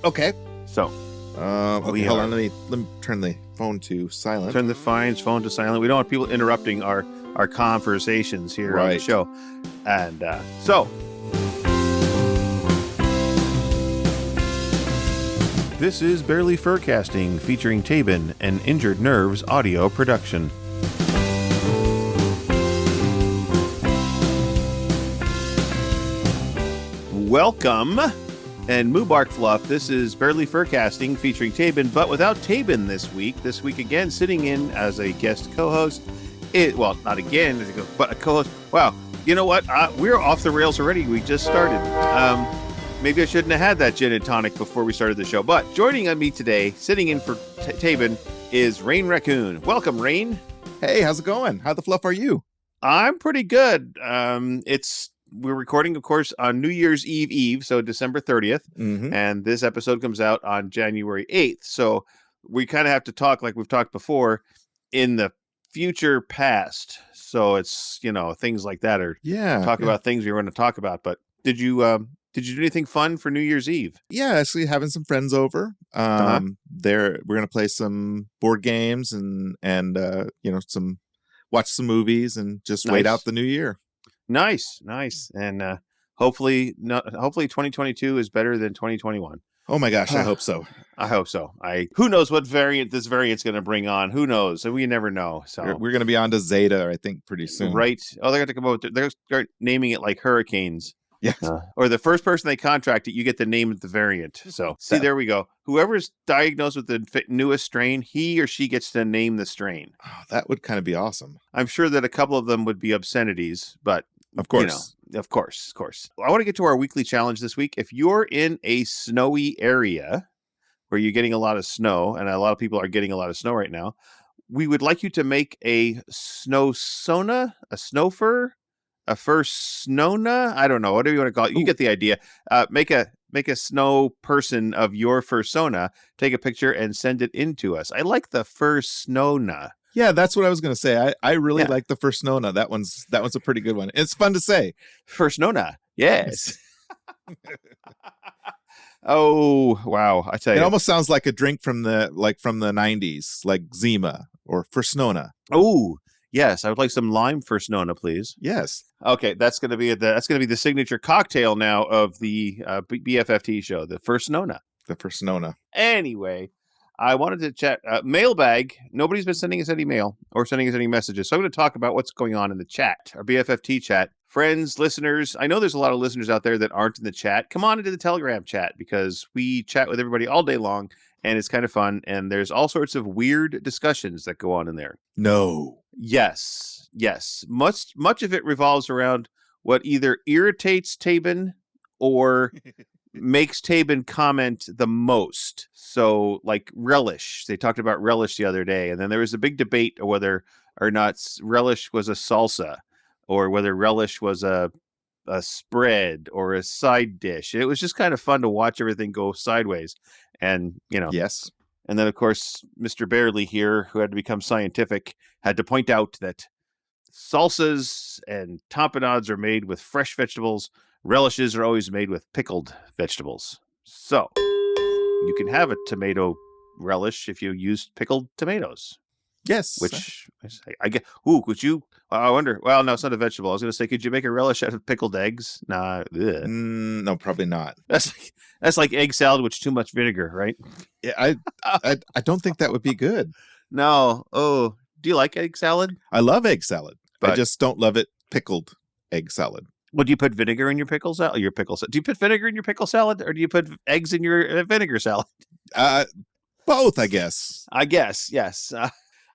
Okay. So, okay, hold on. Let me turn the phone to silent. Turn the phone to silent. We don't want people interrupting our conversations here on the show. And so, this is Barely Furcasting, featuring Taebyn, an Injured Nerves audio production. Welcome, and Moobarkfluff. This is Barely Furcasting, featuring Taebyn, but without Taebyn this week. This week again, sitting in as a guest co-host. Well, not again, but a co-host. Wow, you know what? We're off the rails already. We just started. Maybe I shouldn't have had that gin and tonic before we started the show. But joining on me today, sitting in for Taebyn, is Rayne Raccoon. Welcome, Rayne. Hey, how's it going? How the fluff are you? I'm pretty good. We're recording, of course, on New Year's Eve, so December 30th, and this episode comes out on January 8th. So we kind of have to talk, like we've talked before, in the future past. So it's, things like that, or about things we were going to talk about. But did you do anything fun for New Year's Eve? Yeah, actually having some friends over. We're going to play some board games and watch some movies and just wait out the new year. Nice. And hopefully 2022 is better than 2021. Oh my gosh, I hope so. I hope so. Who knows what this variant's going to bring on? Who knows? We never know. So we're going to be on to Zeta, I think, pretty soon. Right. Oh, they're going to come up. They're going to start naming it like hurricanes. Yeah. Or the first person they contract it, you get the name of the variant. So see, there we go. Whoever's diagnosed with the newest strain, he or she gets to name the strain. Oh, that would kind of be awesome. I'm sure that a couple of them would be obscenities, but of course. Of course. I want to get to our weekly challenge this week. If you're in a snowy area where you're getting a lot of snow, and a lot of people are getting a lot of snow right now, we would like you to make a snow sona, a snow fur, a fur snona. I don't know. Whatever you want to call it. You get the idea. Make a snow person of your fursona, take a picture and send it in to us. I like the fur snona. Yeah, that's what I was going to say. I really like the Fursnona. That one's a pretty good one. It's fun to say. Fursnona. Yes. Oh, wow. I tell you. It almost sounds like a drink from the 90s, like Zima or Fursnona. Oh, yes. I would like some lime Fursnona, please. Yes. Okay, that's going to be the signature cocktail now of the BFFT show, the Fursnona. The Fursnona. Anyway, I wanted to chat mailbag. Nobody's been sending us any mail or sending us any messages. So I'm going to talk about what's going on in the chat, our BFFT chat. Friends, listeners, I know there's a lot of listeners out there that aren't in the chat. Come on into the Telegram chat because we chat with everybody all day long and it's kind of fun. And there's all sorts of weird discussions that go on in there. No. Yes. Much of it revolves around what either irritates Taebyn or makes Taebyn comment the most. So, like relish. They talked about relish the other day, and then there was a big debate of whether or not relish was a salsa, or whether relish was a spread or a side dish. It was just kind of fun to watch everything go sideways. And, Yes. And then, of course, Mr. Barely here, who had to become scientific, had to point out that salsas and tapenades are made with fresh vegetables. Relishes are always made with pickled vegetables. So you can have a tomato relish if you use pickled tomatoes. Yes. Which I get. Ooh, could you? I wonder. Well, no, it's not a vegetable. I was going to say, could you make a relish out of pickled eggs? Nah. No, probably not. That's like egg salad with too much vinegar, right? Yeah, I don't think that would be good. No. Oh, do you like egg salad? I love egg salad. But I just don't love it pickled egg salad. Well, do you put vinegar in your pickle salad? Do you put vinegar in your pickle salad, or do you put eggs in your vinegar salad? Both, I guess. Yes.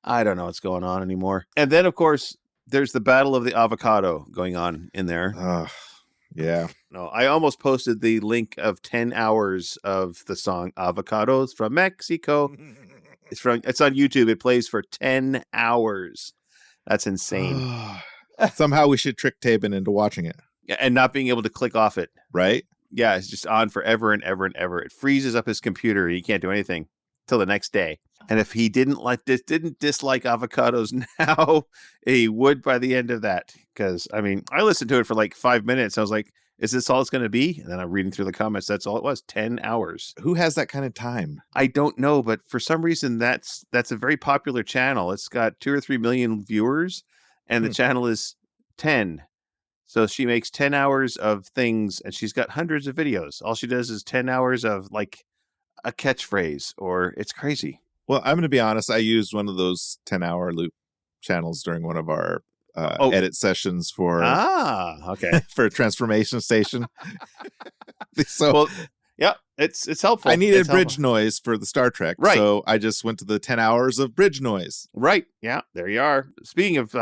I don't know what's going on anymore. And then, of course, there's the battle of the avocado going on in there. Yeah. No, I almost posted the link of 10 hours of the song "Avocados from Mexico." It's on YouTube. It plays for 10 hours. That's insane. Somehow we should trick Taebyn into watching it. And not being able to click off it. Right? Yeah, it's just on forever and ever and ever. It freezes up his computer. He can't do anything till the next day. And if he didn't dislike avocados now, he would by the end of that. Because, I listened to it for like 5 minutes. I was like, is this all it's going to be? And then I'm reading through the comments. That's all it was. 10 hours. Who has that kind of time? I don't know, but for some reason, that's a very popular channel. It's got 2 or 3 million viewers, and the channel is 10. So she makes 10 hours of things, and she's got hundreds of videos. All she does is 10 hours of like a catchphrase, or it's crazy. Well, I'm going to be honest. I used one of those 10-hour loop channels during one of our edit sessions for for Transformation Station. So, well, yeah, it's helpful. I needed bridge noise for the Star Trek, right? So I just went to the 10 hours of bridge noise. Right. Yeah, there you are. Speaking of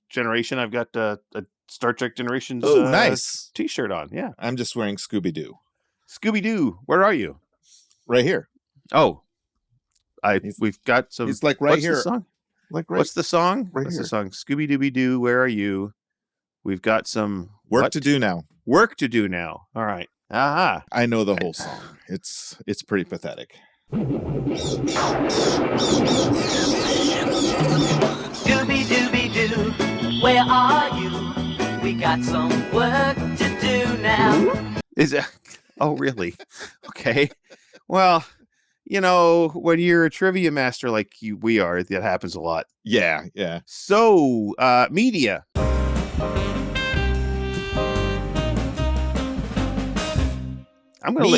Generation, I've got a Star Trek Generations nice T-shirt on. Yeah, I'm just wearing Scooby-Doo. Scooby-Doo, where are you? Right here. Oh, we've got some. He's like right what's here. The song? Like right. What's the song? Right What's here. the song? Scooby-Dooby-Doo, where are you? We've got some work to do now. Work to do now. All right. Aha. I know the whole song. It's pretty pathetic. Scooby-Dooby-Doo, where are you? We got some work to do now. Is it? Oh, really? Okay. Well, you know, when you're a trivia master like we are, that happens a lot. Yeah, yeah. So, media. I'm going to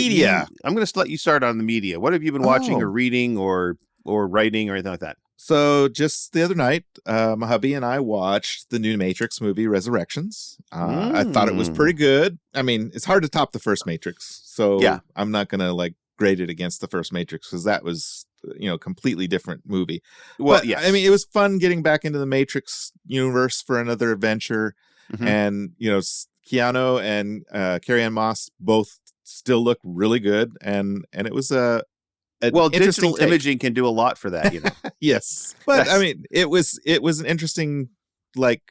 let you start on the media. What have you been watching or reading or writing or anything like that? So just the other night, my hubby and I watched the new Matrix movie, Resurrections. I thought it was pretty good. I mean, it's hard to top the first Matrix. So I'm not going to like grade it against the first Matrix because that was, completely different movie. Well, yeah. I mean, it was fun getting back into the Matrix universe for another adventure. Mm-hmm. And, Keanu and Carrie-Anne Moss both still look really good. And it was digital imaging can do a lot for that, Yes, but I mean, it was an interesting, like,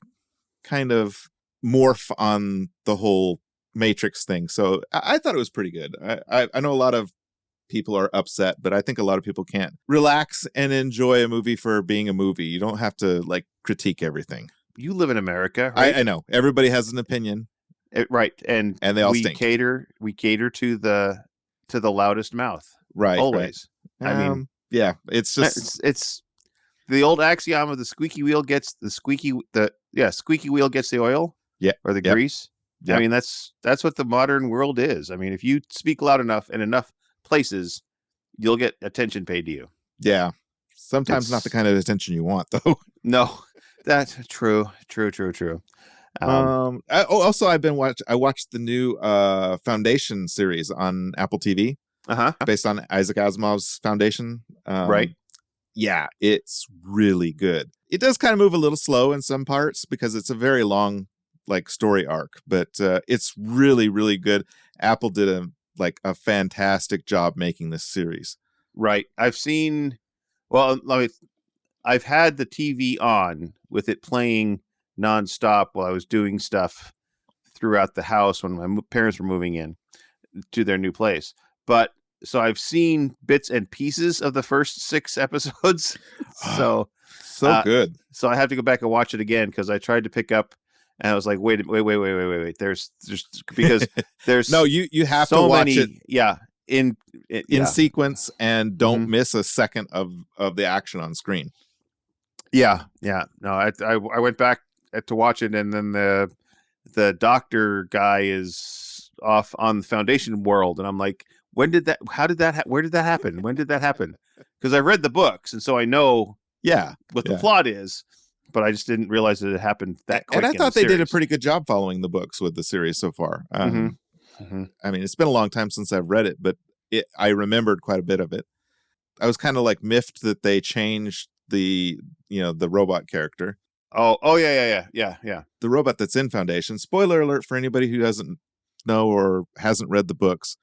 kind of morph on the whole Matrix thing. So I thought it was pretty good. I know a lot of people are upset, but I think a lot of people can't relax and enjoy a movie for being a movie. You don't have to like critique everything. You live in America, right? I know everybody has an opinion, right? And they all stink. We cater to the loudest mouth. Right. Always. Right. I mean, yeah, it's just it's the old axiom of the squeaky wheel gets squeaky wheel gets the oil. Yeah. Or the grease. Yep. I mean, that's what the modern world is. I mean, if you speak loud enough in enough places, you'll get attention paid to you. Yeah. Sometimes not the kind of attention you want, though. No. That's true. Also I watched the new Foundation series on Apple TV. Based on Isaac Asimov's Foundation. Right. Yeah, it's really good. It does kind of move a little slow in some parts because it's a very long like story arc, but it's really, really good. Apple did a fantastic job making this series. Right. I've had the TV on with it playing nonstop while I was doing stuff throughout the house when my parents were moving in to their new place. But so I've seen bits and pieces of the first 6 episodes. So good. So I have to go back and watch it again because I tried to pick up and I was like, wait. There's because there's no, you have so to watch many, it. Yeah. In sequence and don't miss a second of the action on screen. Yeah. No, I went back to watch it, and then the doctor guy is off on the Foundation world, and I'm like, where did that happen? When did that happen? Because I've read the books, and so I know what the plot is, but I just didn't realize that it happened that quick. And I thought they did a pretty good job following the books with the series so far. I mean, it's been a long time since I've read it, but I remembered quite a bit of it. I was kind of like miffed that they changed the robot character. Oh yeah. The robot that's in Foundation. Spoiler alert for anybody who doesn't know or hasn't read the books.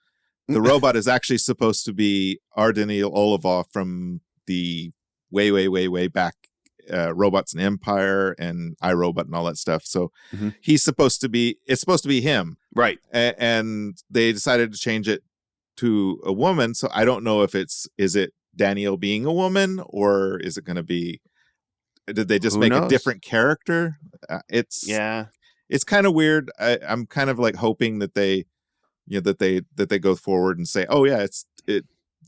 The robot is actually supposed to be Ardeniel Olivov from the way back Robots and Empire and iRobot and all that stuff. So it's supposed to be him. Right. And they decided to change it to a woman. So I don't know if is it Daniel being a woman, or is it going to be, did they just make a different character? it's kind of weird. I'm kind of like hoping that they, that they go forward and say, oh yeah, it's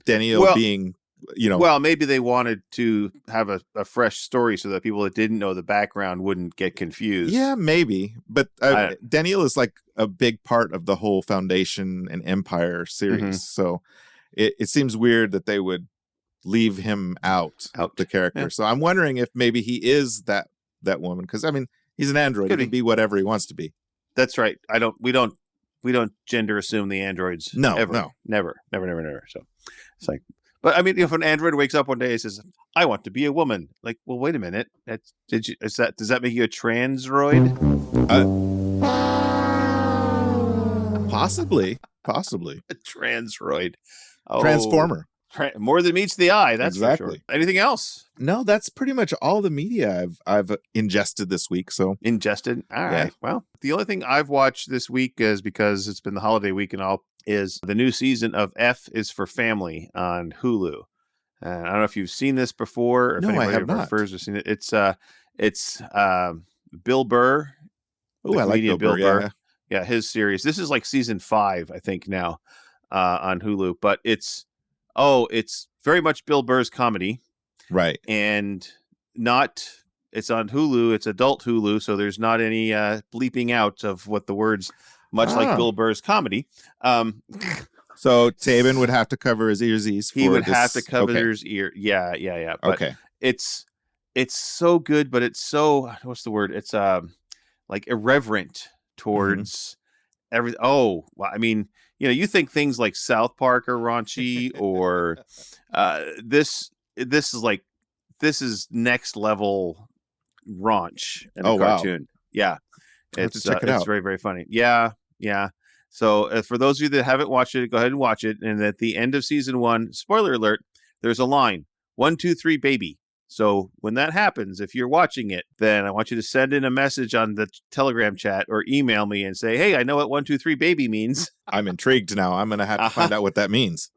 Daniel being, Well, maybe they wanted to have a fresh story so that people that didn't know the background wouldn't get confused. Yeah, maybe. But Daniel is like a big part of the whole Foundation and Empire series. So it seems weird that they would leave him out the character. Yeah. So I'm wondering if maybe he is that woman, because I mean he's an android. He can be whatever he wants to be. That's right. We don't gender assume the androids. No, ever. Never. So it's like, but I mean, if an android wakes up one day and says, "I want to be a woman," like, well, wait a minute. Does that make you a transroid? Possibly a transroid. Oh. Transformer. More than meets the eye, that's exactly. For sure. Anything else? No, that's pretty much all the media I've ingested this week. So ingested. All right. Yeah. Well, the only thing I've watched this week is, because it's been the holiday week and all, is the new season of F is for Family on Hulu. I don't know if you've seen this before, or if anybody I have not. Has seen it. It's Bill Burr. Oh, I like Bill Burr. Yeah, his series. This is like season 5, I think, now on Hulu, but it's very much Bill Burr's comedy. Right. And it's on Hulu. It's adult Hulu. So there's not any bleeping out of what the words, much like Bill Burr's comedy. So Taebyn would have to cover his ears. He would have to cover his ear. Yeah. But okay. It's so good, but it's so, what's the word? It's like irreverent towards everything. Oh, well, I mean, you think things like South Park are raunchy, or this is next level raunch in a cartoon. Wow. Yeah, it's very, very funny. Yeah. So for those of you that haven't watched it, go ahead and watch it. And at the end of season 1, spoiler alert, there's a line, 1, 2, 3, baby. So when that happens, if you're watching it, then I want you to send in a message on the Telegram chat or email me and say, hey, I know what 1, 2, 3 baby means. I'm intrigued now. I'm going to have to find out what that means.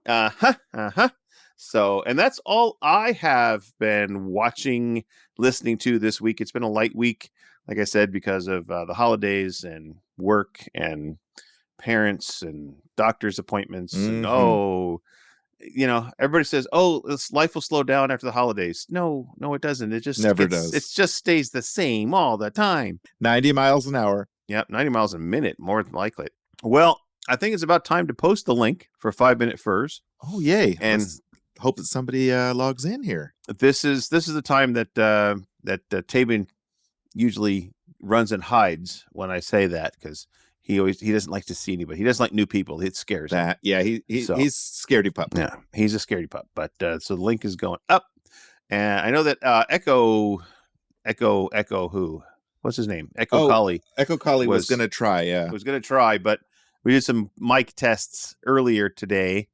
So, and that's all I have been watching, listening to this week. It's been a light week, like I said, because of the holidays and work and parents and doctor's appointments. And everybody says, "Oh, life will slow down after the holidays." No, it doesn't. It just never does. It just stays the same all the time. 90 miles an hour. Yep, 90 miles a minute, more than likely. Well, I think it's about time to post the link for 5-minute furs. Oh, yay! And hope that somebody logs in here. This is the time that Taebyn usually runs and hides when I say that, because he doesn't like to see anybody. He doesn't like new people. It scares him. Yeah, he's scaredy pup. Yeah, he's a scaredy pup. But so the link is going up, and I know that Echo who? What's his name? Echo Collie. Echo Collie was going to try. Yeah, was going to try, but we did some mic tests earlier today,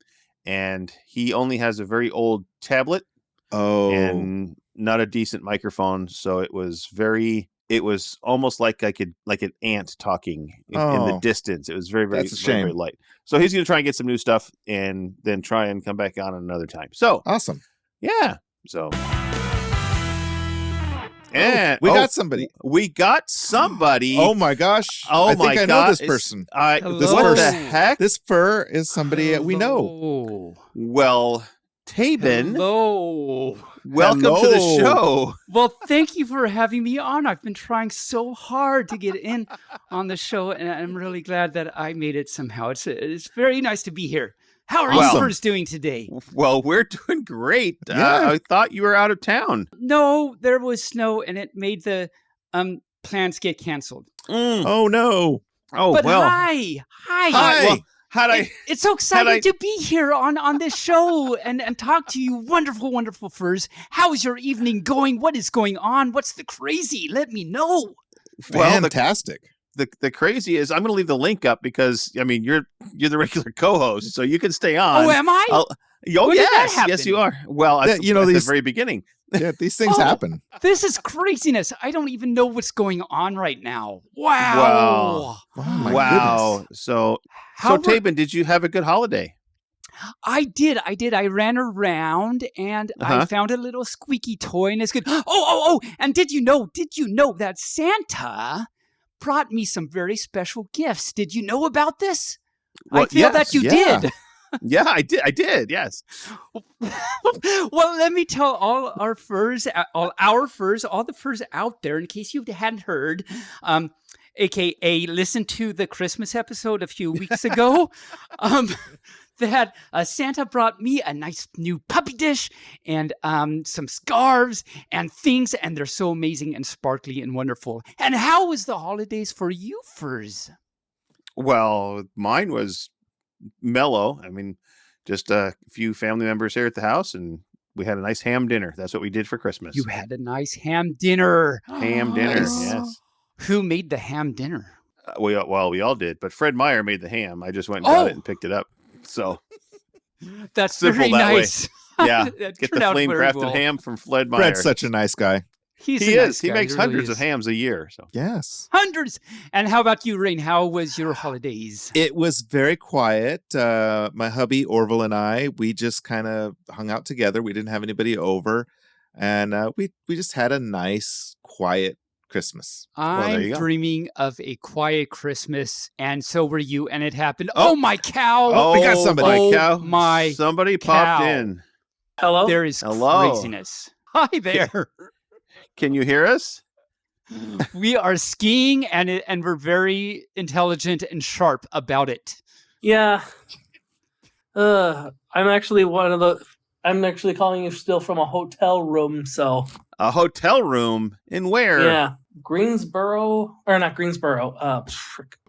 and he only has a very old tablet. Oh, and not a decent microphone, so it was almost like an ant talking in the distance. It was very, very, that's a shame. Very, very light. So he's going to try and get some new stuff and then try and come back on another time. So awesome. Yeah. So. And we got somebody. We got somebody. Oh my gosh. Oh my god. I know this person. What the heck? This fur is somebody that we know. Well, Taebyn. Hello. Welcome to the show. Well, thank you for having me on. I've been trying so hard to get in on the show, and I'm really glad that I made it somehow. It's very nice to be here. How are you first doing today? Well, we're doing great. Yeah. I thought you were out of town. No, there was snow, and it made the plans get canceled. Oh, no. Oh, but well. Hi. Well, it's so exciting to be here on this show and talk to you, wonderful, wonderful furs. How is your evening going? What is going on? What's the crazy? Let me know. Fantastic. The crazy is, I'm going to leave the link up because, I mean, you're the regular co-host, so you can stay on. Oh, am I? Yes, you are. Well, at the very beginning. Yeah, these things happen. This is craziness. I don't even know what's going on right now. Wow. Wow. So Taebyn, did you have a good holiday? I did. I ran around and I found a little squeaky toy, and it's good. Oh! And did you know that Santa brought me some very special gifts. Did you know about this? Well, I feel that you did. Yeah, I did. Yes. Well, let me tell all the furs out there, in case you hadn't heard, aka listen to the Christmas episode a few weeks ago. That Santa brought me a nice new puppy dish and some scarves and things, and they're so amazing and sparkly and wonderful. And how was the holidays for you, furs? Well, mine was mellow. I mean, just a few family members here at the house, and we had a nice ham dinner. That's what we did for Christmas. You had a nice ham dinner. Ham dinner, yes. Who made the ham dinner? We all did, but Fred Meyer made the ham. I just went and got it and picked it up. So that's simple very that nice. Way. Yeah, get the flame crafted ham from Fred Meyer. Fred's such a nice guy. He is. He makes hundreds of hams a year. So yes, hundreds. And how about you, Rayne? How was your holidays? It was very quiet. My hubby Orville and I, we just kind of hung out together. We didn't have anybody over, and we just had a nice, quiet Christmas. I'm dreaming of a quiet Christmas, and so were you, and it happened. Oh my cow! Oh, we got somebody. Somebody popped in. Hello? There is craziness. Hi there. Can you hear us? We are skiing, and we're very intelligent and sharp about it. Yeah. I'm actually calling you still from a hotel room, so. A hotel room? In where? Yeah.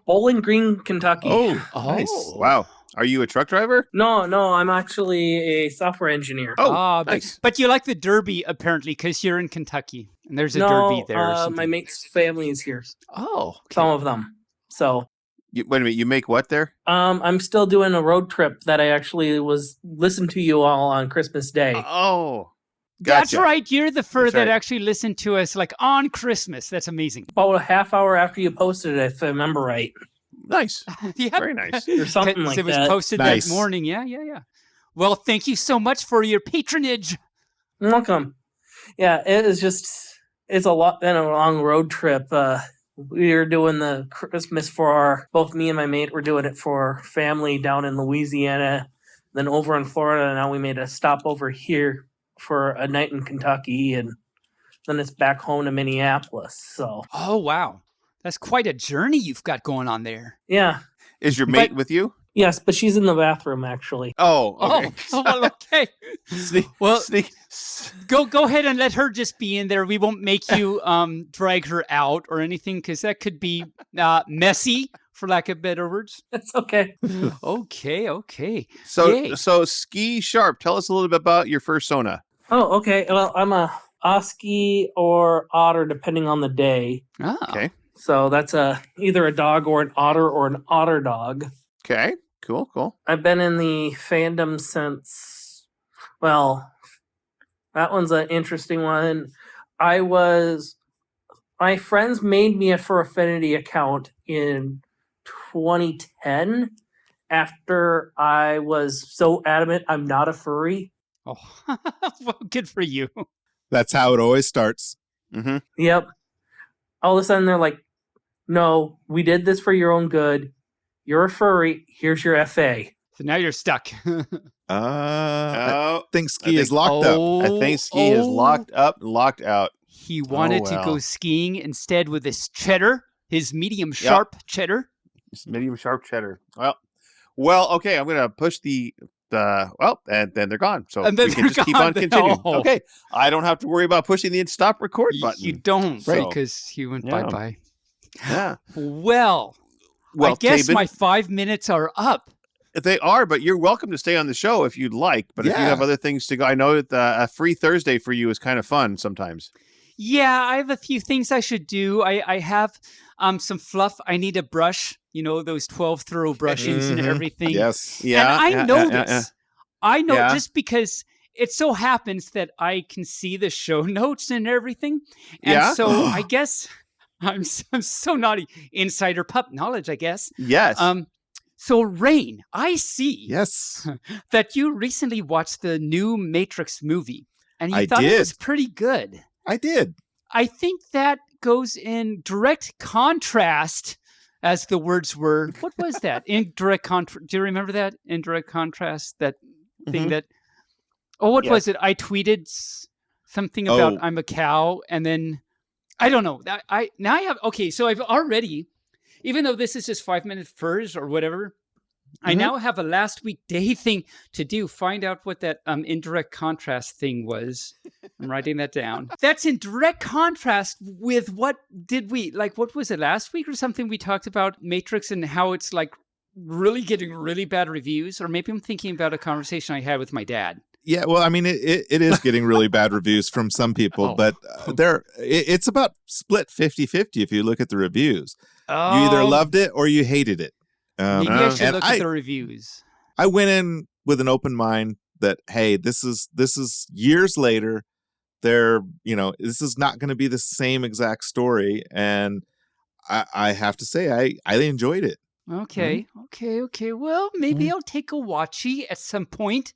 Bowling Green, Kentucky. Oh, nice. Wow. Are you a truck driver? No, I'm actually a software engineer. Oh, nice. But you like the Derby, apparently, because you're in Kentucky, and there's a Derby there. My mate's family is here. Oh. Okay. Some of them. So. Wait a minute, you make what there? I'm still doing a road trip that I actually listened to you all on Christmas Day. Oh, gotcha. That's right. You're the fur that actually listened to us like on Christmas. That's amazing. About a half hour after you posted it, if I remember right. Nice. Yeah. Very nice. Or something like that. It was posted that morning. Yeah. Well, thank you so much for your patronage. Welcome. Yeah, it's a lot, been a long road trip. We were doing the Christmas both me and my mate were doing it for family down in Louisiana, then over in Florida, and now we made a stop over here for a night in Kentucky, and then it's back home to Minneapolis. So. Oh, wow. That's quite a journey you've got going on there. Yeah. Is your mate with you? Yes, but she's in the bathroom, actually. Oh, okay. Well, okay. Sneak. Go ahead and let her just be in there. We won't make you drag her out or anything, because that could be messy, for lack of better words. That's okay. Okay. So Ski Sharp, tell us a little bit about your fursona. Oh, okay. Well, I'm a Oski or otter, depending on the day. Oh. Okay. So that's either a dog or an otter or an otter dog. Okay, cool. I've been in the fandom since, well, that one's an interesting one. My friends made me a Fur Affinity account in 2010 after I was so adamant I'm not a furry. Oh, well, good for you. That's how it always starts. Mm-hmm. Yep. All of a sudden they're like, no, we did this for your own good. You're a furry. Here's your FA. So now you're stuck. I think Ski is locked up. I think Ski is locked up and locked out. He wanted to go skiing instead with his cheddar, his medium sharp cheddar. His medium sharp cheddar. Well, okay. I'm gonna push and then they're gone. So we can just keep on continuing. No. Okay, I don't have to worry about pushing the stop record button. You don't, right? Because he went bye-bye. Yeah. Well, I guess Taebyn, my 5 minutes are up. They are, but you're welcome to stay on the show if you'd like. But if you have other things to go, I know that a free Thursday for you is kind of fun sometimes. Yeah, I have a few things I should do. I have some fluff. I need a brush. You know, those 12 throw brushings and everything. Yes. Yeah. And I know this. Yeah. I know just because it so happens that I can see the show notes and everything. And so I guess I'm so naughty. Insider pup knowledge, I guess. Yes. So Rayne, I see that you recently watched the new Matrix movie and you thought it was pretty good. I did. I think that goes in direct contrast, as the words were. What was that? In direct contrast. Do you remember that? In direct contrast, that thing that. Oh, what was it? I tweeted something about I'm a cow, and then I don't know. I have okay. So I've already, even though this is just 5-minute furs or whatever, I now have a last week day thing to do. Find out what that indirect contrast thing was. I'm writing that down. That's in direct contrast with what was it last week or something? We talked about Matrix and how it's like really getting really bad reviews. Or maybe I'm thinking about a conversation I had with my dad. Yeah, well, I mean, it is getting really bad reviews from some people, but it's about split 50-50 if you look at the reviews. You either loved it or you hated it. Maybe I should look at the reviews. I went in with an open mind that, hey, this is years later. This is not going to be the same exact story, and I have to say, I enjoyed it. Okay. Well, maybe I'll take a watchie at some point,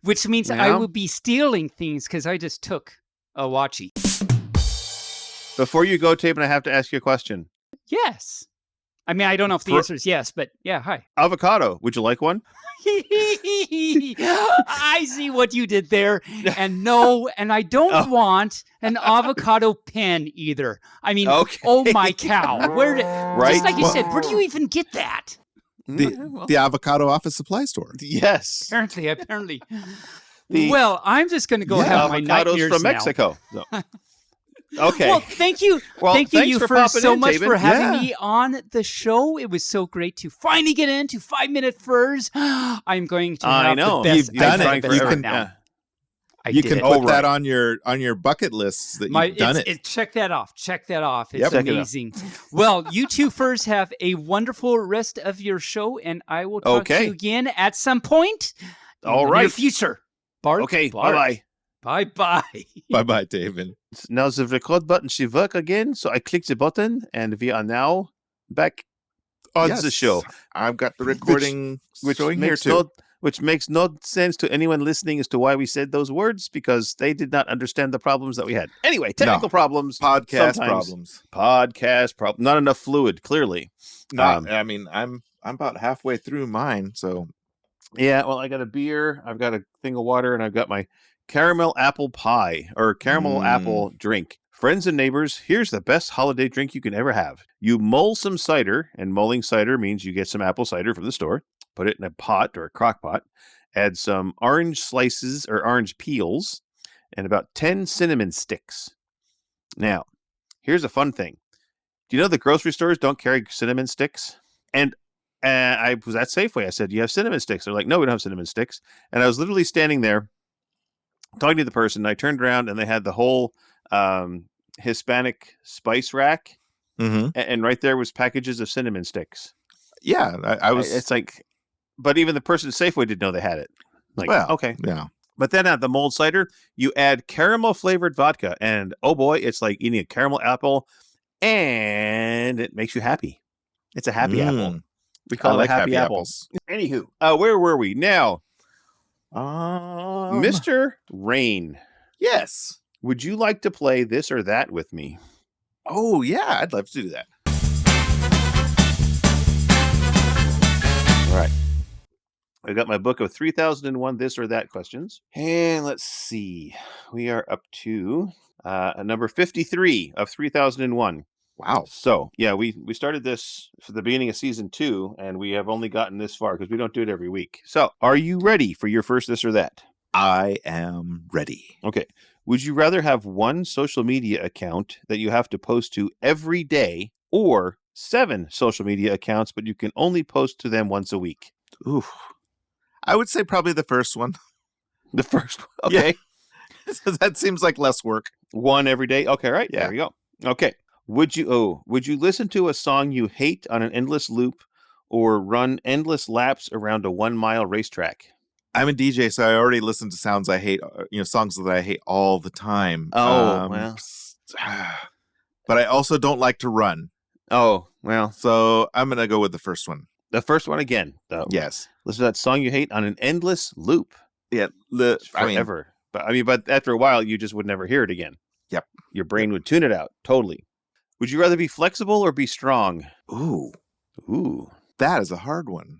which means I will be stealing things because I just took a watchie. Before you go, Taebyn, I have to ask you a question. Yes. I mean, I don't know if the answer is yes, but yeah, hi. Avocado. Would you like one? I see what you did there. And no, and I don't want an avocado pen either. I mean, oh my cow. Just like you said, where do you even get that? The avocado office supply store. Yes. Apparently. Well, I'm just going to go have my nightmares from now. Mexico. No. Okay. Well, thank you. Thank you for so much Taebyn. for having me on the show. It was so great to finally get into 5-minute furs. I'm going to have the best. You've done it. You can now. You can put that on your bucket lists that you've done it. Check that off. It's amazing. Well, you two furs have a wonderful rest of your show, and I will talk to you again at some point. All in right. the future. Bart. Okay. Bart. Bye-bye. Bye-bye. Bye-bye, Taebyn. Now the record button should work again, so I click the button, and we are now back on the show. I've got the recording showing here too. Which makes no sense to anyone listening as to why we said those words, because they did not understand the problems that we had. Anyway, technical problems. Podcast problems. Not enough fluid, clearly. I mean, I'm about halfway through mine, so. Yeah, well, I got a beer, I've got a thing of water, and I've got my caramel apple pie or caramel apple drink. Friends and neighbors, here's the best holiday drink you can ever have. You mull some cider, and mulling cider means you get some apple cider from the store, put it in a pot or a crock pot, add some orange slices or orange peels, and about 10 cinnamon sticks. Now, here's a fun thing. Do you know the grocery stores don't carry cinnamon sticks? And I was at Safeway. I said, "You have cinnamon sticks?" They're like, "No, we don't have cinnamon sticks." And I was literally standing there talking to the person. And I turned around and they had the whole Hispanic spice rack. And right there was packages of cinnamon sticks. Yeah, I was. It's like, but even the person at Safeway didn't know they had it. Like, okay. Yeah. But then at the mulled cider, you add caramel flavored vodka. And oh boy, it's like eating a caramel apple. And it makes you happy. It's a happy apple. We call it happy apples. Anywho, where were we now? Mr. Rayne. Yes. Would you like to play this or that with me? Oh, yeah. I'd love to do that. All right. I got my book of 3001 this or that questions. And let's see. We are up to number 53 of 3001. Wow. So, yeah, we started this for the beginning of season 2, and we have only gotten this far because we don't do it every week. So, are you ready for your first this or that? I am ready. Okay. Would you rather have one social media account that you have to post to every day, or 7 social media accounts, but you can only post to them once a week? Ooh. I would say probably the first one. The first one. Okay. Yeah. That seems like less work. One every day. Okay, right. Yeah. There we go. Okay. Would you listen to a song you hate on an endless loop, or run endless laps around a 1-mile racetrack? I'm a DJ, so I already listen to songs I hate, songs that I hate all the time. Oh, well. But I also don't like to run. Oh, well. So I'm going to go with the first one. The first one again, though. Yes. Listen to that song you hate on an endless loop. Yeah. Forever. But after a while, you just would never hear it again. Yep. Your brain would tune it out. Totally. Would you rather be flexible or be strong? Ooh. That is a hard one.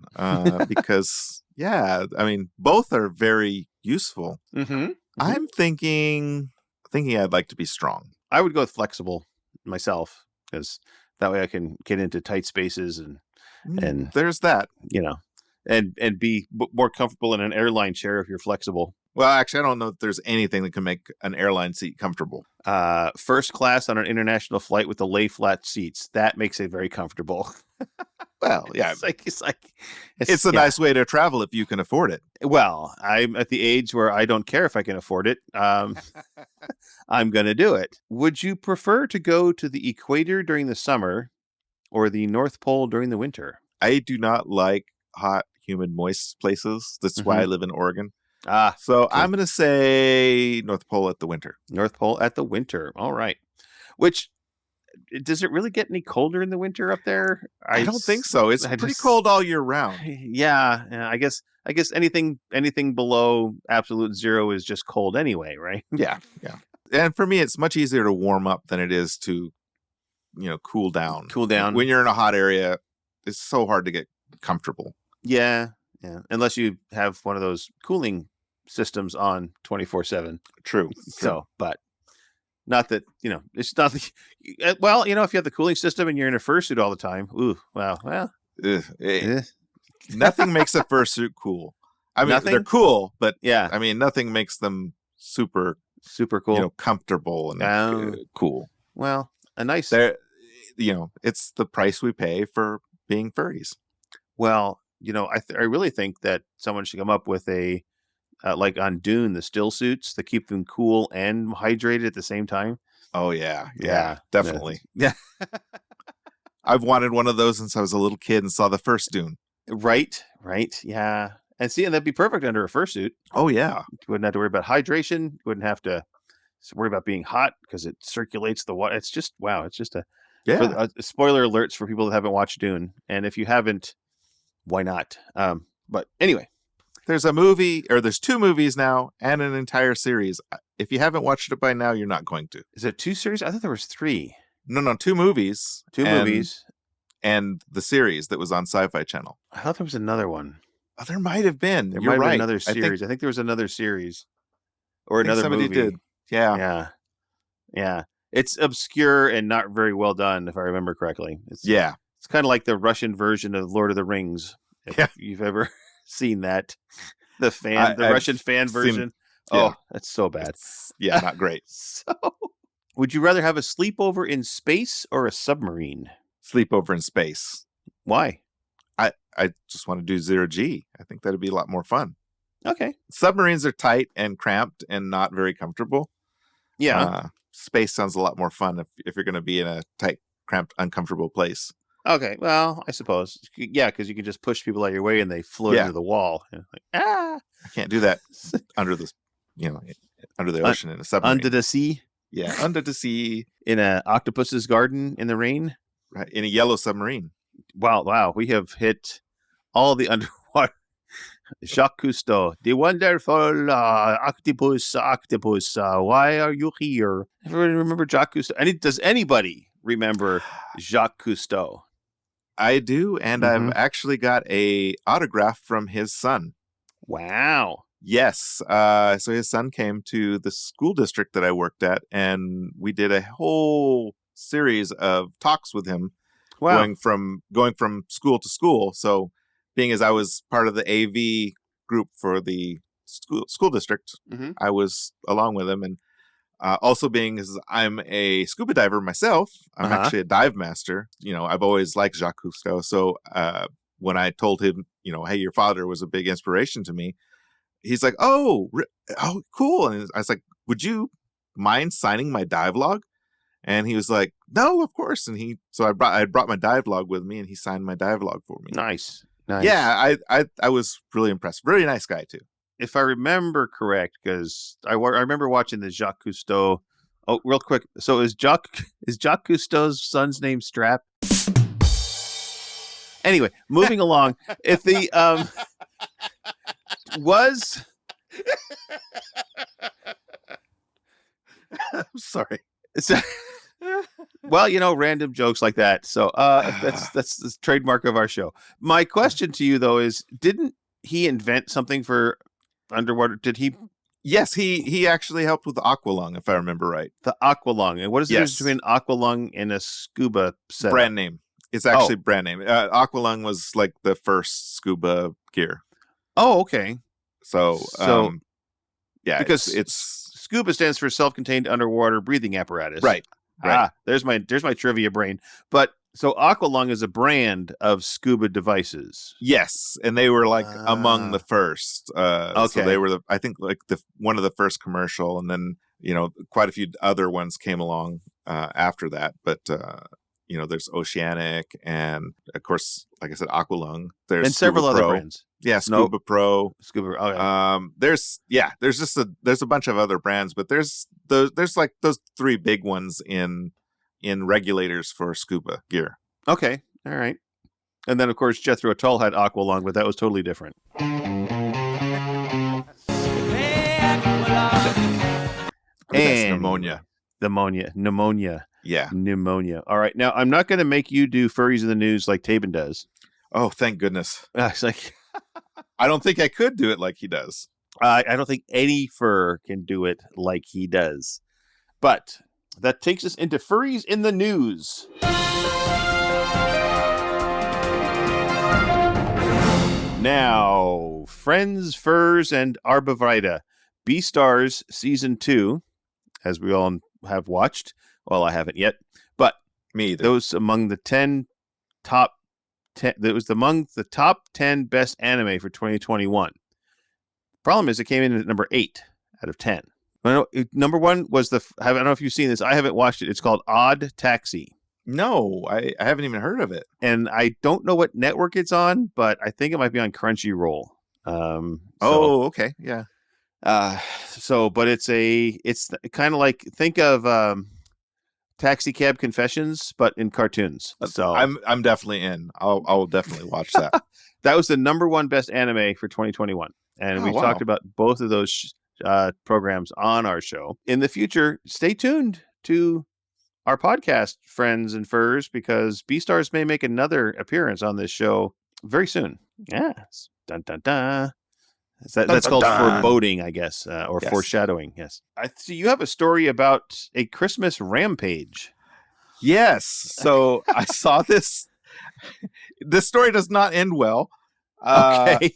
Because, yeah, I mean, both are very useful. I'm thinking I'd like to be strong. I would go with flexible myself, because that way I can get into tight spaces and there's that. And be more comfortable in an airline chair if you're flexible. Well, actually, I don't know if there's anything that can make an airline seat comfortable. First class on an international flight with the lay flat seats. That makes it very comfortable. Well, yeah. It's a nice way to travel if you can afford it. Well, I'm at the age where I don't care if I can afford it. I'm going to do it. Would you prefer to go to the equator during the summer or the North Pole during the winter? I do not like hot, humid, moist places. That's why I live in Oregon. So I'm going to say North Pole at the winter. North Pole at the winter. All right. Which, does it really get any colder in the winter up there? I don't think so. It's pretty cold all year round. Yeah. I guess anything below absolute zero is just cold anyway, right? Yeah. And for me, it's much easier to warm up than it is to, cool down. When you're in a hot area, it's so hard to get comfortable. Yeah. Unless you have one of those cooling systems on 24/7. True. So, but not that, it's not well, if you have the cooling system and you're in a fursuit all the time. Ooh, wow. Well, nothing makes a fursuit cool. I mean, they're cool, but yeah, I mean, nothing makes them super cool, comfortable and cool. Well, a nice, it's the price we pay for being furries. Well, I really think that someone should come up with a, like on Dune, the still suits that keep them cool and hydrated at the same time. Oh, yeah, definitely. Yeah. I've wanted one of those since I was a little kid and saw the first Dune. Right. Yeah. And that'd be perfect under a fursuit. Oh, yeah. You wouldn't have to worry about hydration. You wouldn't have to worry about being hot because it circulates the water. It's just, wow. It's just spoiler alerts for people that haven't watched Dune. And if you haven't, why not? But anyway, there's there's 2 movies now and an entire series. If you haven't watched it by now, you're not going to. Is it 2 series? I thought there was 3. No, 2 movies. 2 movies. And the series that was on Sci-Fi Channel. I thought there was another one. Oh, there might have been. There might have been another series. I think there was another series. Or another movie. Somebody did. Yeah. It's obscure and not very well done, if I remember correctly. It's kind of like the Russian version of Lord of the Rings. If you've ever seen that, the Russian fan version. Oh, that's so bad. Not great. So, would you rather have a sleepover in space or a submarine? Sleepover in space. Why? I just want to do 0G. I think that'd be a lot more fun. Okay. Submarines are tight and cramped and not very comfortable. Yeah. Space sounds a lot more fun if you're going to be in a tight, cramped, uncomfortable place. Okay, well, I suppose. Yeah, because you can just push people out of your way and they float into the wall. I can't do that under the ocean in a submarine. Under the sea? Yeah, under the sea. In an octopus's garden in the rain? Right, in a yellow submarine. Wow. We have hit all the underwater. Jacques Cousteau, the wonderful octopus, why are you here? Everybody remember Jacques Cousteau? Does anybody remember Jacques Cousteau? I do, and I've actually got a autograph from his son. Wow. Yes. So his son came to the school district that I worked at, and we did a whole series of talks with him. Wow. Going from school to school. So being as I was part of the AV group for the school district, I was along with him. And also being as I'm a scuba diver myself, I'm actually a dive master. I've always liked Jacques Cousteau. So when I told him, hey, your father was a big inspiration to me, he's like, oh, cool. And I was like, would you mind signing my dive log? And he was like, no, of course. And so I brought my dive log with me, and he signed my dive log for me. Nice. Yeah, I was really impressed. Really nice guy too. If I remember correct, because I remember watching the Jacques Cousteau. Oh, real quick. So is Jacques Cousteau's son's name Strap? Anyway, moving along. If the was. I'm Sorry. Well, random jokes like that. So that's the trademark of our show. My question to you though is, didn't he invent something for underwater? Did he? Yes, he actually helped with the Aqualung, if I remember right. The Aqualung. And what is the difference between Aqualung and a scuba setup? Brand name. It's actually brand name. Aqualung was like the first scuba gear. Oh, okay. So yeah, because it's scuba stands for self-contained underwater breathing apparatus. Right. There's my trivia brain. But so Aqualung is a brand of scuba devices. Yes, and they were like among the first. Okay. So they were I think like one of the first commercial, and then quite a few other ones came along after that. But there's Oceanic, and of course, like I said, Aqualung. There's and several Scuba other Pro. brands. Yeah, Scuba Pro. Scuba. Okay. There's a bunch of other brands, but there's like those three big ones in regulators for scuba gear. Okay. All right. And then of course Jethro Tull had Aqualung, but that was totally different. And pneumonia. Pneumonia. Yeah. Pneumonia. All right. Now I'm not going to make you do furries in the news like Taebyn does. Oh, thank goodness. It's like I don't think I could do it like he does. I don't think any fur can do it like he does. But that takes us into furries in the news. Now, Friends, Furs, and Arbovita. Beastars Season 2, as we all have watched. Well, I haven't yet. But me either. Those among the top 10 best anime for 2021. Problem is, it came in at number 8 out of 10. Number 1 was I don't know if you've seen this. I haven't watched it. It's called Odd Taxi. No, I haven't even heard of it. And I don't know what network it's on, but I think it might be on Crunchyroll. Okay, yeah. But it's kind of like, think of Taxi Cab Confessions, but in cartoons. So I'm definitely in. I'll definitely watch that. That was the number 1 best anime for 2021, and we've talked about both of those programs on our show. In the future, stay tuned to our podcast, Friends and Furs, because Beastars may make another appearance on this show very soon. Yes. Dun, dun, dun. That's called foreboding, I guess, or foreshadowing. Yes. I see you have a story about a Christmas rampage. Yes. So I saw this. This story does not end well. Okay.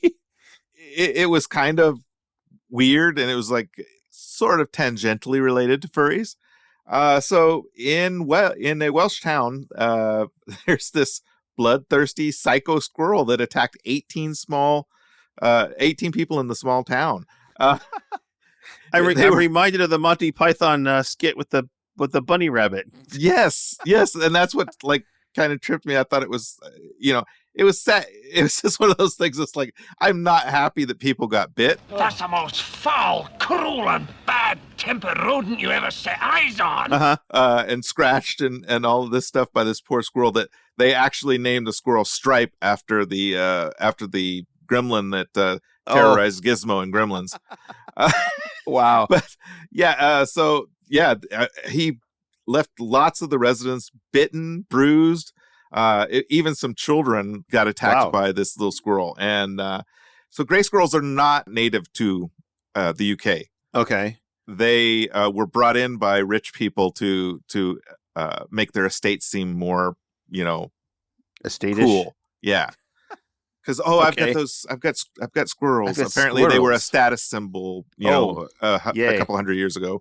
It was kind of weird, and it was like sort of tangentially related to furries. So in a Welsh town, there's this bloodthirsty psycho squirrel that attacked 18 people in the small town. I'm reminded of the Monty Python skit with the bunny rabbit. Yes, and that's what like kind of tripped me. I thought it was, it was sad. It was just one of those things. It's like, I'm not happy that people got bit. That's the most foul, cruel, and bad-tempered rodent you ever set eyes on. And scratched and all of this stuff by this poor squirrel that they actually named the squirrel Stripe after the gremlin that terrorized Gizmo and Gremlins. Wow. But yeah, he left lots of the residents bitten, bruised. Even some children got attacked by this little squirrel. And so gray squirrels are not native to the UK. Okay. They were brought in by rich people to make their estate seem more, estate-ish? cool. Yeah. Because Okay. I've got squirrels. I've got Apparently they were a squirrels. status symbol, a yay. couple hundred years ago,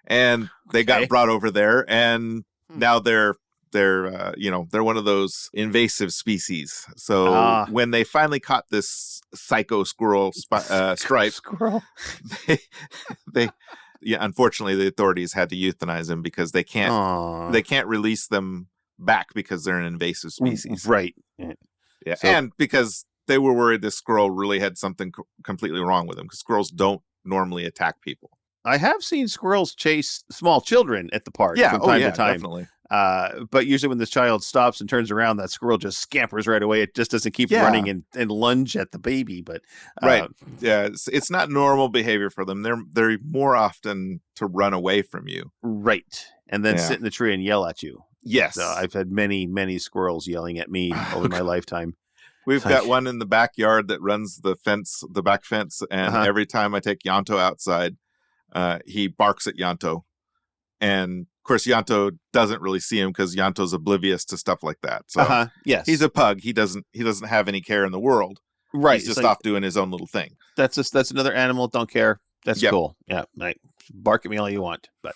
and they got brought over there, and now they're one of those invasive species. So when they finally caught this psycho squirrel, Stripe, they unfortunately the authorities had to euthanize him because they can't release them back because they're an invasive species. Right. Yeah, So- and because they were worried this squirrel really had something completely wrong with him, because squirrels don't normally attack people. I have seen squirrels chase small children at the park from time to time. Definitely. But usually when the child stops and turns around, that squirrel just scampers right away. It just doesn't keep running and lunge at the baby. But right. Yeah. It's not normal behavior for them. They're more often to run away from you. Right. And then sit in the tree and yell at you. Yes. So I've had many, many squirrels yelling at me over my lifetime. We've got one in the backyard that runs the back fence. And every time I take Yanto outside, he barks at Yanto. And of course, Yanto doesn't really see him because Yanto's oblivious to stuff like that. So yes, he's a pug. He doesn't have any care in the world. Right. He's just off doing his own little thing. That's another animal. Don't care. That's cool. Yeah. Like, bark at me all you want. But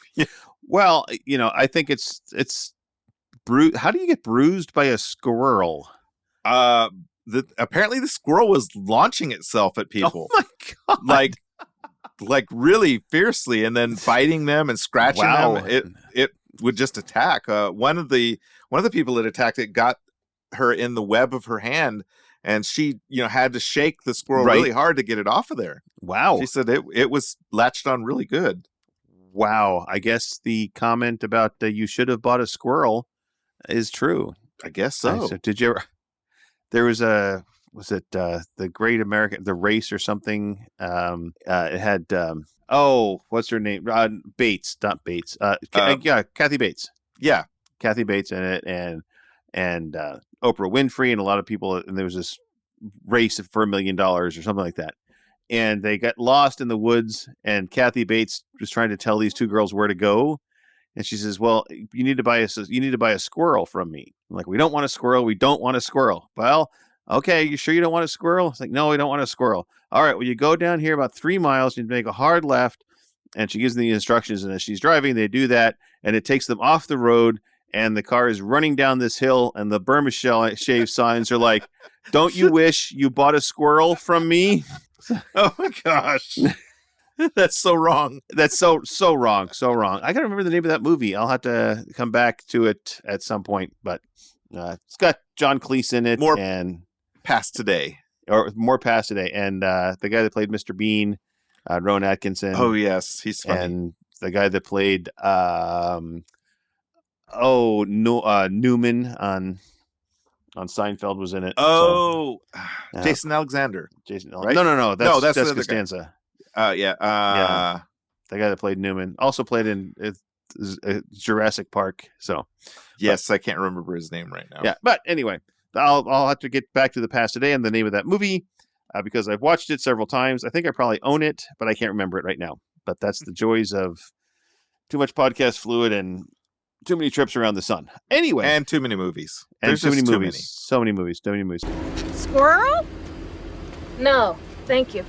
well, I think it's how do you get bruised by a squirrel? Apparently the squirrel was launching itself at people. Oh my God. Like really fiercely, and then biting them and scratching them. It would just attack. One of the people that attacked it got her in the web of her hand, and she had to shake the squirrel really hard to get it off of there. Wow. She said it was latched on really good. Wow. I guess the comment about you should have bought a squirrel is true. I guess so. Did you ever? There was the Great American, the race or something? It had what's her name? Bates, not Bates. Kathy Bates. Yeah, Kathy Bates in it, and Oprah Winfrey and a lot of people. And there was this race for $1 million or something like that. And they got lost in the woods, and Kathy Bates was trying to tell these two girls where to go. And she says, "Well, you need to buy a squirrel from me." I'm like, "We don't want a squirrel. We don't want a squirrel." Well, okay, you sure you don't want a squirrel? It's like, "No, we don't want a squirrel." All right, well, you go down here about 3 miles, you make a hard left, and she gives them the instructions. And as she's driving, they do that, and it takes them off the road, and the car is running down this hill, and the Burma shave signs are like, "Don't you wish you bought a squirrel from me?" Oh my gosh. That's so wrong. That's so wrong. So wrong. I gotta remember the name of that movie. I'll have to come back to it at some point. But it's got John Cleese in it. And past today. More past today. And the guy that played Mr. Bean, Rowan Atkinson. Oh yes, he's funny. And the guy that played Newman on Seinfeld was in it. Jason Alexander. Right? No. That's Jessica Costanza. The guy that played Newman also played in Jurassic Park. So yes, I can't remember his name right now. Yeah, but anyway, I'll have to get back to the past today and the name of that movie because I've watched it several times. I think I probably own it, but I can't remember it right now. But that's the joys of too much podcast fluid and too many trips around the sun. Anyway, and too many movies. There's too many movies. So many movies. Squirrel? No, thank you.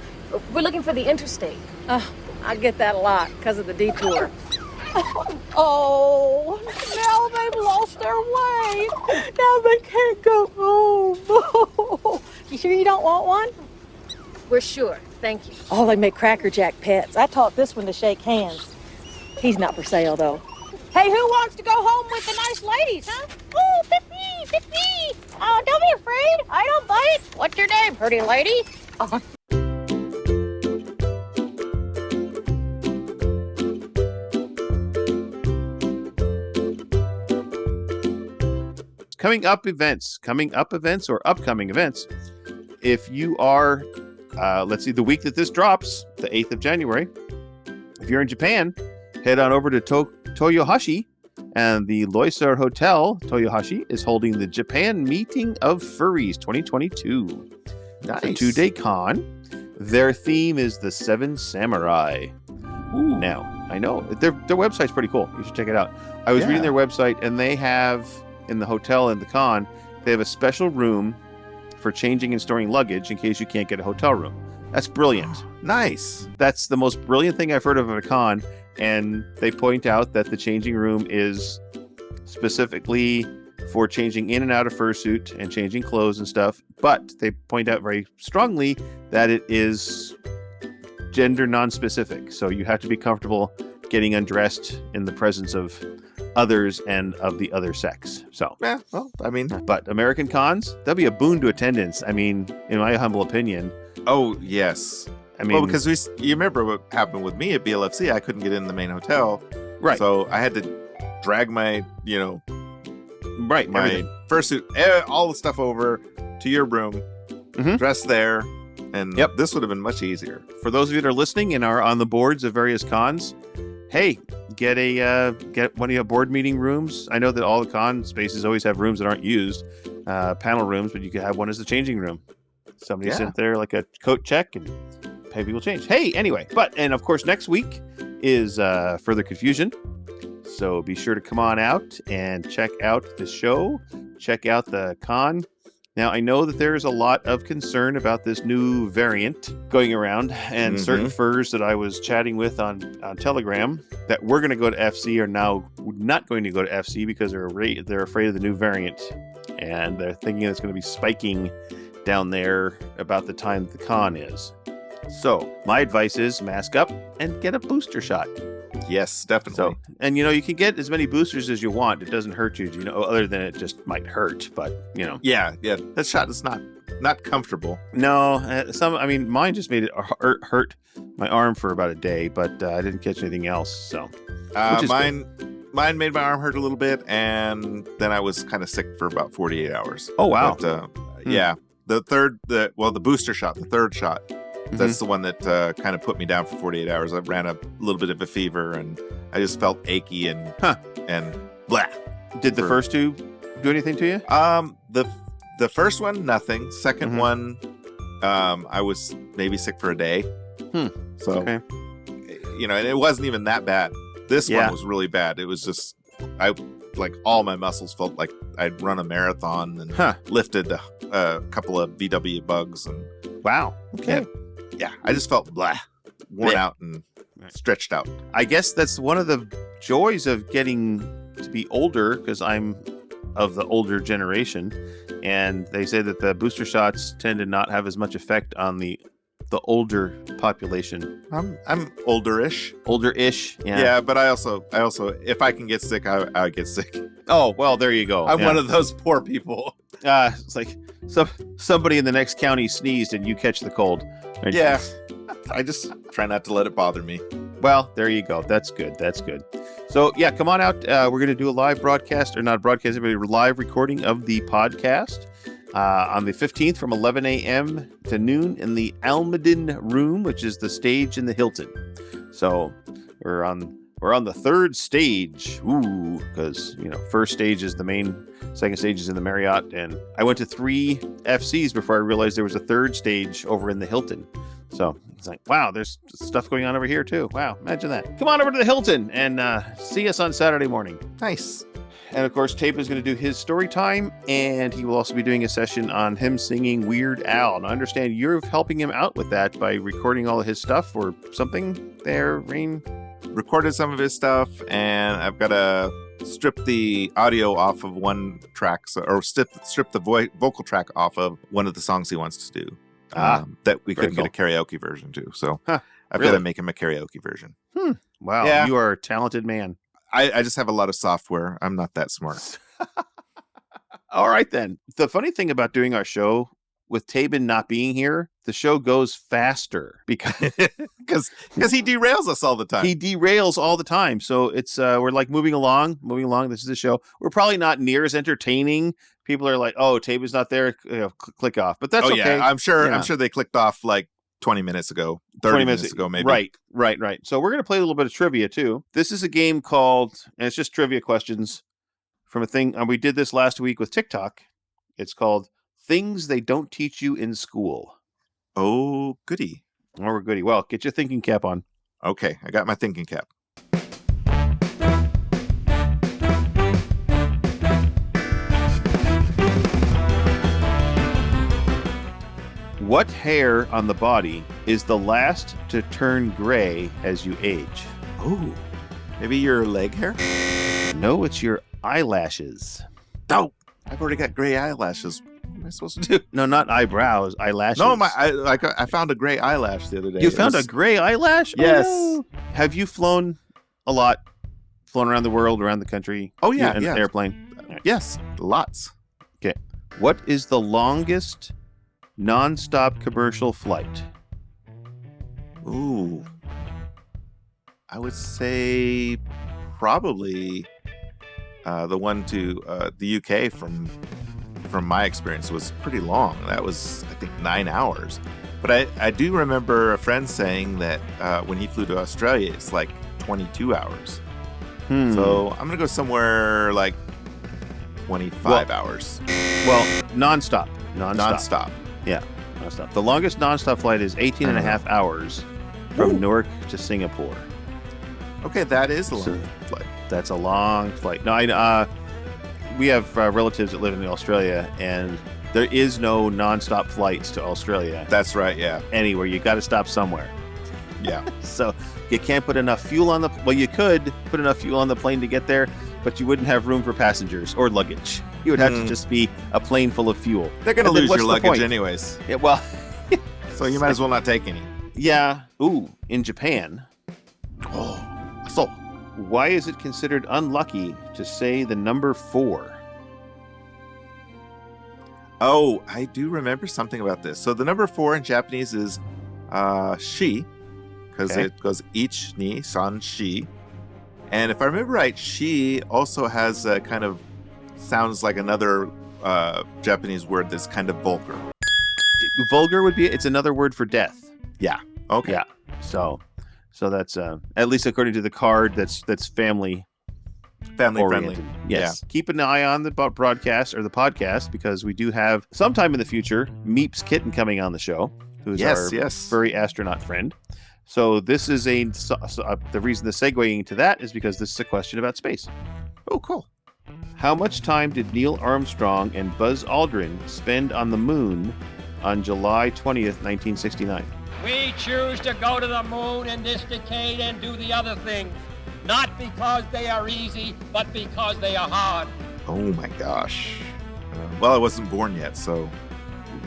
We're looking for the interstate. I get that a lot because of the detour. Oh, now they've lost their way. Now they can't go home. You sure you don't want one? We're sure, thank you. Oh, they make Cracker Jack pets. I taught this one to shake hands. He's not for sale, though. Hey, who wants to go home with the nice ladies, huh? Oh, Pippi. Oh, don't be afraid. I don't bite. What's your name, pretty lady? Coming up events or upcoming events. If you are, let's see, the week that this drops, the 8th of January, if you're in Japan, head on over to Toyohashi, and the Loisar Hotel, Toyohashi, is holding the Japan Meeting of Furries 2022. Nice. It's a 2-day con. Their theme is the 7 Samurai. Ooh. Now, I know, their website's pretty cool. You should check it out. I was reading their website, and they have, in the hotel and the con, they have a special room for changing and storing luggage in case you can't get a hotel room. That's brilliant. Nice. That's the most brilliant thing I've heard of at a con. And they point out that the changing room is specifically for changing in and out of fursuit and changing clothes and stuff. But they point out very strongly that it is gender non-specific. So you have to be comfortable getting undressed in the presence of others and of the other sex. So, yeah, well, I mean, but American cons, that'd be a boon to attendance. I mean, in my humble opinion. Oh, yes. I mean, well, because you remember what happened with me at BLFC, I couldn't get in the main hotel. Right. So I had to drag my, Right. my Everything. fursuit, all the stuff over to your room, dress there, and this would have been much easier. For those of you that are listening and are on the boards of various cons, hey, get one of your board meeting rooms. I know that all the con spaces always have rooms that aren't used, panel rooms, but you could have one as the changing room. Somebody sit there like a coat check and pay people change. Hey, anyway, and of course next week is Further Confusion. So be sure to come on out and check out the show, check out the con. Now, I know that there's a lot of concern about this new variant going around, and certain furs that I was chatting with on Telegram that were going to go to FC are now not going to go to FC because they're afraid of the new variant, and they're thinking it's going to be spiking down there about the time the con is. So my advice is mask up and get a booster shot. Yes, definitely. So, and you can get as many boosters as you want. It doesn't hurt you, other than it just might hurt. But yeah, that shot is not comfortable. No, mine just made it hurt my arm for about a day, but I didn't catch anything else. So, mine made my arm hurt a little bit, and then I was kind of sick for about 48 hours. Oh wow! But, yeah, the booster shot, the third shot. That's the one that kind of put me down for 48 hours. I ran a little bit of a fever, and I just felt achy and blah. Did the first two do anything to you? The first one, nothing. Second one, I was maybe sick for a day. So, okay. And it wasn't even that bad. This one was really bad. It was just, all my muscles felt like I'd run a marathon and lifted a couple of VW bugs. And wow. Okay. Yeah, I just felt worn out and stretched out. I guess that's one of the joys of getting to be older, because I'm of the older generation, and they say that the booster shots tend to not have as much effect on the older population. I'm older-ish. Yeah, but I also if I can get sick, I get sick. Oh well, there you go. I'm one of those poor people. It's like somebody in the next county sneezed and you catch the cold. Right? Yeah, I just try not to let it bother me. Well, there you go. That's good. So yeah, come on out. We're going to do a live broadcast, or not broadcast, but a live recording of the podcast on the 15th from 11 a.m. to noon in the Almaden Room, which is the stage in the Hilton. So we're on the third stage. Ooh, because first stage is the main, second stage is in the Marriott, and I went to 3 FCs before I realized there was a third stage over in the Hilton. So it's like, wow, there's stuff going on over here too. Wow, imagine that. Come on over to the Hilton and see us on Saturday morning. Nice. And of course, Taebyn is going to do his story time, and he will also be doing a session on him singing Weird Al. And I understand you're helping him out with that by recording all of his stuff or something there, Rayne? Recorded some of his stuff, and I've got to strip the audio off of one track, or strip the vocal track off of one of the songs he wants to do. That we couldn't get a karaoke version to. So I've got to make him a karaoke version. Wow, yeah. You are a talented man. I just have a lot of software. I'm not that smart. All right, then. The funny thing about doing our show with Taebyn not being here, the show goes faster because he derails us all the time. He derails all the time. So it's we're like moving along. This is the show. We're probably not near as entertaining. People are like, "Oh, Taebyn's not there." Click off. But that's okay. Yeah, I'm sure they clicked off like 20 minutes ago, 30 minutes ago, maybe. Right. So we're going to play a little bit of trivia too. This is a game called, and it's just trivia questions from a thing. And we did this last week with TikTok. It's called Things They Don't Teach You in School. Oh, goody. Oh, goody. Well, get your thinking cap on. Okay, I got my thinking cap. What hair on the body is the last to turn gray as you age? Oh, maybe your leg hair? No, it's your eyelashes. Oh, I've already got gray eyelashes. What am I supposed to do? No, not eyebrows, eyelashes. No, I found a gray eyelash the other day. You found a gray eyelash? Yes. Oh, no. Have you flown a lot? Flown around the world, around the country? Oh, yeah. In an airplane? Yes, lots. Okay. What is the longest non-stop commercial flight? Ooh. I would say probably The one to the UK from my experience was pretty long. That was, I think, 9 hours. But I do remember a friend saying that when he flew to Australia, it's like 22 hours. So I'm going to go somewhere like 25 hours. Well, nonstop. Yeah, nonstop. The longest nonstop flight is 18 and a half hours from Newark to Singapore. Okay, that is a long flight. That's a long flight. No, we have relatives that live in Australia, and there is no nonstop flights to Australia. That's right, yeah. Anywhere. You got to stop somewhere. Yeah. So you can't put enough fuel on the... Well, you could put enough fuel on the plane to get there, but you wouldn't have room for passengers or luggage. You would have to just be a plane full of fuel. They're going to lose your luggage anyways. Yeah, well... So you might as well not take any. Yeah. Ooh, in Japan. So, why is it considered unlucky to say the number 4? Oh, I do remember something about this. So the number 4 in Japanese is shi, because it goes ich ni san shi. And if I remember right, shi also has a kind of sounds like another Japanese word that's kind of vulgar. Vulgar would be, it's another word for death. Yeah. Okay. Yeah. So that's at least according to the card, that's family friendly. Yes. Yeah. Keep an eye on the broadcast or the podcast, because we do have sometime in the future Meeps Kitten coming on the show, who's our furry astronaut friend. So this is the reason the segueing into that is because this is a question about space. Oh, cool. How much time did Neil Armstrong and Buzz Aldrin spend on the moon on July 20th, 1969? We choose to go to the moon in this decade and do the other things. Not because they are easy, but because they are hard. Oh my gosh. Well, I wasn't born yet, so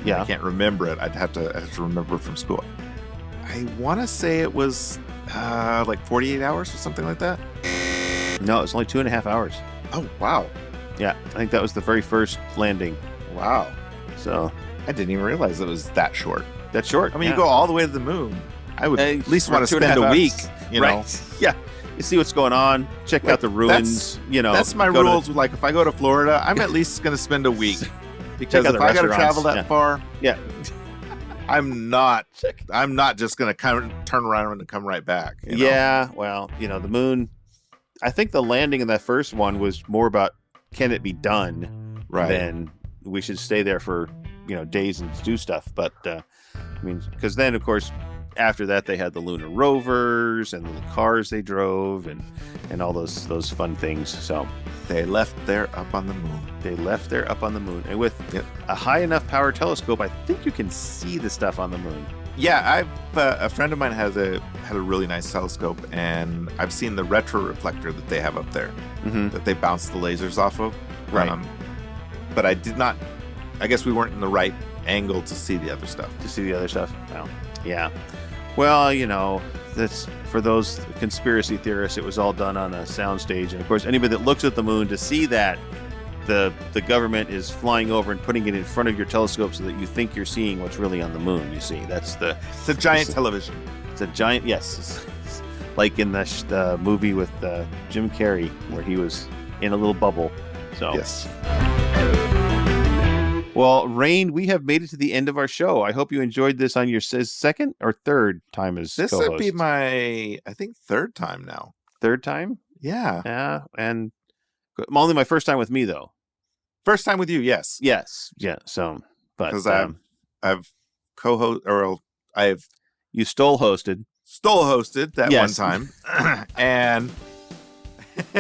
yeah, I can't remember it. I'd have to remember from school. I want to say it was like 48 hours or something like that. No, it's only 2.5 hours. Oh, wow. Yeah, I think that was the very first landing. Wow. So I didn't even realize it was that short. That's short. I mean, you go all the way to the moon. I would at least want to spend a week, you know. Yeah. You see what's going on, check out the ruins, That's my rules. Like, if I go to Florida, I'm at least going to spend a week. Because if I got to travel that far, I'm not just going to turn around and come right back. You know? Yeah, well, the moon, I think the landing in that first one was more about, can it be done? Right. Than we should stay there for, days and do stuff. But, because then, of course, after that, they had the lunar rovers and little cars they drove and all those fun things. So they left there up on the moon. And with a high enough power telescope, I think you can see the stuff on the moon. Yeah, a friend of mine had a really nice telescope, and I've seen the retroreflector that they have up there that they bounce the lasers off of. Right. But I did not. I guess we weren't in the right angle to see the other stuff. Well, yeah. Well, that's for those conspiracy theorists. It was all done on a soundstage, and of course, anybody that looks at the moon to see that the government is flying over and putting it in front of your telescope so that you think you're seeing what's really on the moon. You see, it's a giant television. It's a giant, yes, it's like in the movie with Jim Carrey where he was in a little bubble. So yes. Well, Rayne, we have made it to the end of our show. I hope you enjoyed this on your second or third time as this co-host. Would be my, I think, third time now. Third time? Yeah. Yeah, and only my first time with me, though. First time with you, yes. Yes, yeah. So, but because I've co-host or you stole hosted that one time, and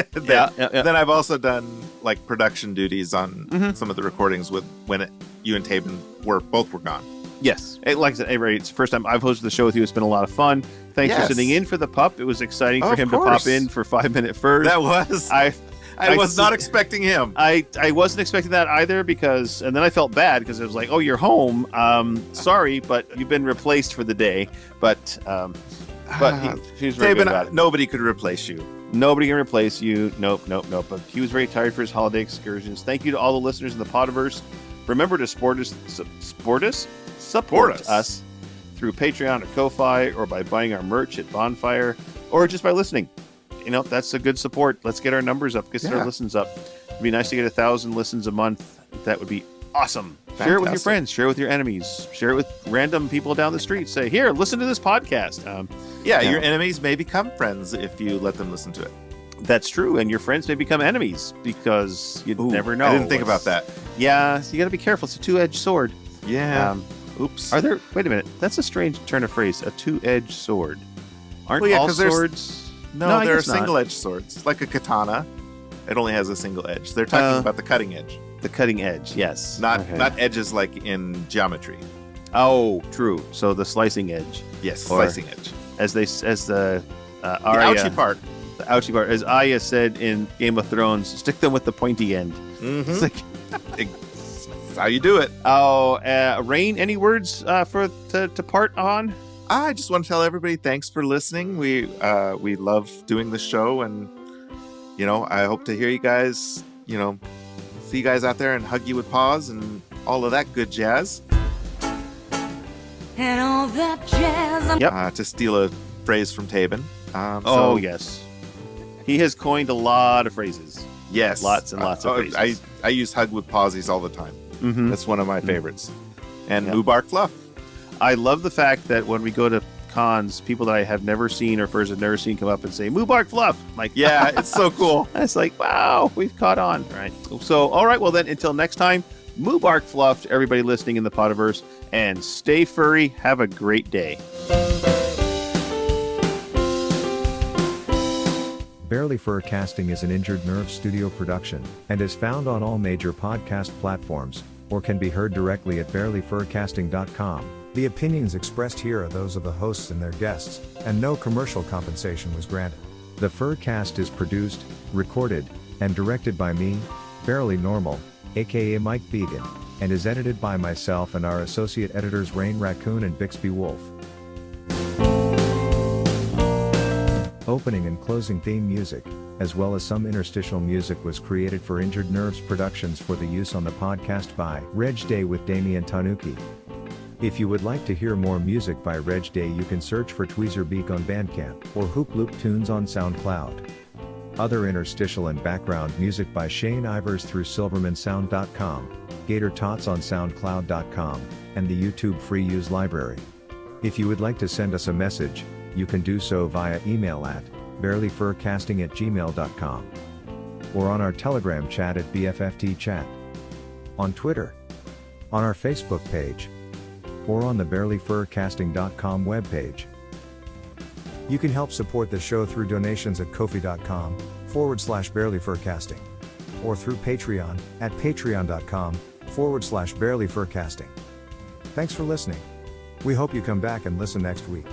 then I've also done like production duties on some of the recordings with when you and Taebyn were gone. Yes, like I said, it's the first time I've hosted the show with you. It's been a lot of fun. Thanks for sitting in for the pup. It was exciting for him to pop in for 5-minute first. That was. I was not expecting him. I wasn't expecting that either and then I felt bad because it was like, oh, you're home. Sorry, but you've been replaced for the day. But he was very good about it. Nobody could replace you. Nobody can replace you. Nope. But he was very tired for his holiday excursions. Thank you to all the listeners in the Podiverse. Remember to support us through Patreon or Ko-Fi, or by buying our merch at Bonfire, or just by listening. that's a good support. Let's get our numbers up, get our listens up. It'd be nice to get 1,000 listens a month. That would be awesome. Fantastic. Share it with your friends. Share it with your enemies. Share it with random people down the street. Say, here, listen to this podcast. Your enemies may become friends if you let them listen to it. That's true. And your friends may become enemies because you never know. I didn't think about that. Yeah, so you got to be careful. It's a two-edged sword. Yeah. Oops. Wait a minute. That's a strange turn of phrase. A two-edged sword. Aren't all 'cause there's- swords? No, there are guess not. single-edged swords. Like a katana. It only has a single edge. They're talking about the cutting edge. The cutting edge, yes. Not edges like in geometry. Oh, true. So the slicing edge. Yes, Or- slicing edge. As the The Arya, ouchie part. the ouchie part, as Arya said in Game of Thrones, stick them with the pointy end. Mm-hmm. It's like, That's how you do it. Rayne, any words to part on? I just want to tell everybody thanks for listening. We love doing the show, and I hope to hear you guys. See you guys out there and hug you with paws and all of that good jazz. And all that jazz. Yep. To steal a phrase from Taebyn. Yes. He has coined a lot of phrases. Yes, Lots and lots of phrases. I use hug with pawsies all the time. Mm-hmm. That's one of my favorites. And Yep. Moobarkfluff. I love the fact that when we go to cons, people that I have never seen or first have never seen come up and say Moobarkfluff. Like, Yeah, it's so cool. it's like, wow, we've caught on. Right. So, all right. Well, then, until next time, Moobarkfluff to everybody listening in the Podiverse, and stay furry. Have a great day. Barely Furcasting is an Injured Nerve studio production and is found on all major podcast platforms, or can be heard directly at barelyfurcasting.com. The opinions expressed here are those of the hosts and their guests, and no commercial compensation was granted. The Furcast is produced, recorded, and directed by me, Barely Normal, aka Mike Began, and is edited by myself and our associate editors Rayne Raccoon and Bixby Wolf. Opening and closing theme music, as well as some interstitial music, was created for Injured Nerves Productions for the use on the podcast by Reg Day with Damian Tanuki. If you would like to hear more music by Reg Day, you can search for Tweezerbeak on Bandcamp or Hoop Loop Tunes on SoundCloud. Other interstitial and background music by Shane Ivers through silvermansound.com, Gator Tots on soundcloud.com, and the YouTube Free Use Library. If you would like to send us a message, you can do so via email at barelyfurcasting@gmail.com, or on our Telegram chat at BFFTchat, on Twitter, on our Facebook page, or on the barelyfurcasting.com webpage. You can help support the show through donations at kofi.com/barelyfurcasting, or through Patreon at patreon.com/barelyfurcasting. Thanks for listening. We hope you come back and listen next week.